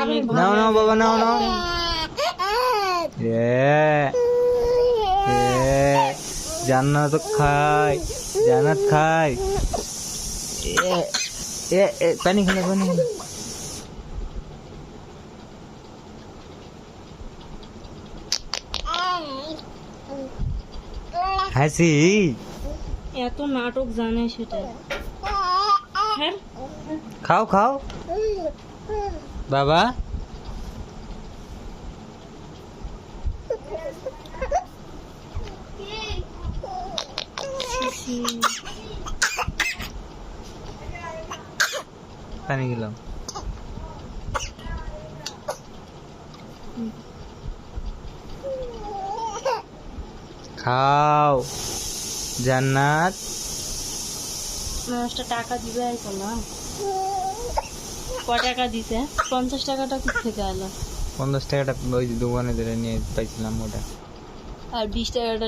অনেক নাও নাও বাবা নাও নাও জান্নাত খায় জান্নাত খায় পানি খেলে পানি খেলে হাসি এত নাটক জানে সেটা। হ্যাঁ খাও খাও বাবা পানি খেলাম খাও জান্নাত মানুষটা টাকা দিবে করলাম। ক টাকা দিছে? 50 টাকাটা থেকে এলো 50 টাকাটা ওই দোকানে ধরে নিয়ে পাইছিলাম ওটা আর 20 টাকাটা